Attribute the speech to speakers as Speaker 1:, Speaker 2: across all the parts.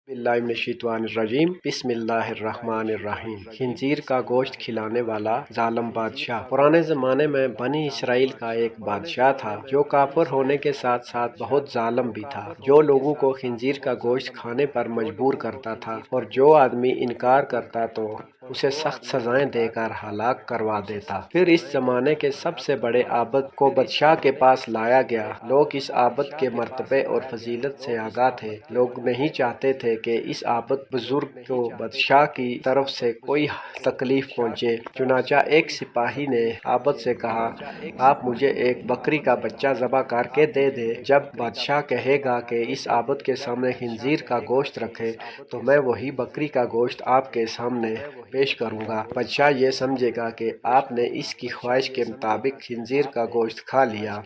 Speaker 1: बिस्मिल्लाहिर्रहमानिर्रहीम बिस्मिल्लाहिर्रहमानिर्रहीम। खिंजीर का गोश्त खिलाने वाला जालिम बादशाह। पुराने जमाने में बनी इसराइल का एक बादशाह था जो काफिर होने के साथ साथ बहुत जालिम भी था, जो लोगों को खिंजीर का गोश्त खाने पर मजबूर करता था और जो आदमी इनकार करता तो उसे सख्त सजाएं देकर हलाक करवा देता। फिर इस जमाने के सबसे बड़े आबद को बादशाह के पास लाया गया। लोग इस आबद के मर्तबे और फजीलत से आगाह थे। लोग नहीं चाहते थे कि इस आबद बुजुर्ग को बादशाह की तरफ से कोई तकलीफ पहुँचे। चुनाचा एक सिपाही ने आबद से कहा, आप मुझे एक बकरी का बच्चा ज़बह करके दे दे। जब बादशाह कहेगा कि इस आबद के सामने खिंजीर का गोश्त रखे तो मैं वही बकरी का गोश्त आपके सामने पेश करूंगा। बादशाह ये समझेगा कि आपने इसकी ख्वाहिश के मुताबिक खिंजीर का गोश्त खा लिया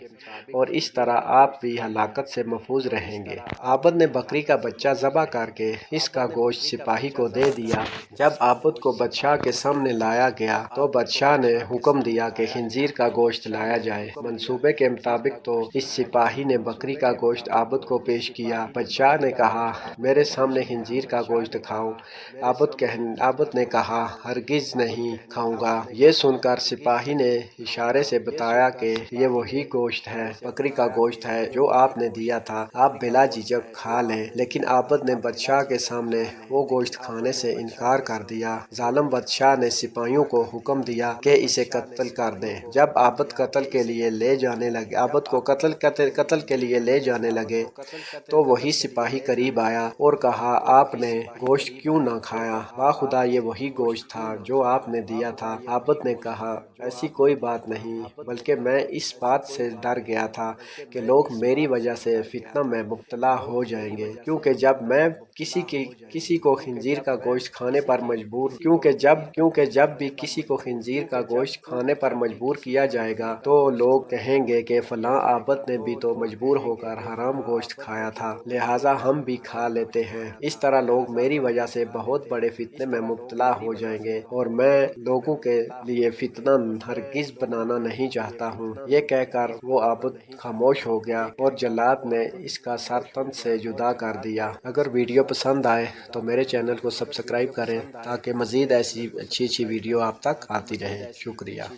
Speaker 1: और इस तरह आप भी हलाकत से महफूज रहेंगे। आबद ने बकरी का बच्चा ज़बह करके इसका गोश्त सिपाही को दे दिया। जब आबद को बादशाह के सामने लाया गया तो बादशाह ने हुक्म दिया कि खिंजीर का गोश्त लाया जाए। मंसूबे के मुताबिक तो इस सिपाही ने बकरी का गोश्त आबद को पेश किया। बादशाह ने कहा, मेरे सामने खिंजीर का गोश्त खाओ। आबद ने कहा, हरगिज नहीं खाऊंगा। ये सुनकर सिपाही ने इशारे से बताया कि ये वही गोश्त है, बकरी का गोश्त है जो आपने दिया था, आप बिला झिझक खा लें। लेकिन आबद ने बादशाह के सामने वो गोश्त खाने से इनकार कर दिया। जालिम बादशाह ने सिपाहियों को हुक्म दिया कि इसे कत्ल कर दें। जब आबद को कत्ल के लिए ले जाने लगे तो वही सिपाही करीब आया और कहा, आपने गोश्त क्यों ना खाया? वाह खुदा, ये वही गोश्त था जो आपने दिया था। आबद ने कहा, ऐसी कोई बात नहीं, बल्कि मैं इस बात से डर गया था कि लोग मेरी वजह से फितना में मुब्तला हो जाएंगे, क्योंकि जब भी खिंजीर का गोश्त खाने पर मजबूर किया जाएगा तो लोग कहेंगे कि फलां आबद ने भी तो मजबूर होकर हराम गोश्त खाया था, लिहाजा हम भी खा लेते हैं। इस तरह लोग मेरी वजह से बहुत बड़े फितने में मुब्तला हो जाएंगे और मैं लोगों के लिए फितना हरगिज बनाना नहीं चाहता हूँ। ये कहकर वो आबद खामोश हो गया और जल्लाद ने इसका सर तन से जुदा कर दिया। अगर वीडियो पसंद आए तो मेरे चैनल को सब्सक्राइब करें ताकि मज़ीद ऐसी अच्छी वीडियो आप तक आती रहे। शुक्रिया।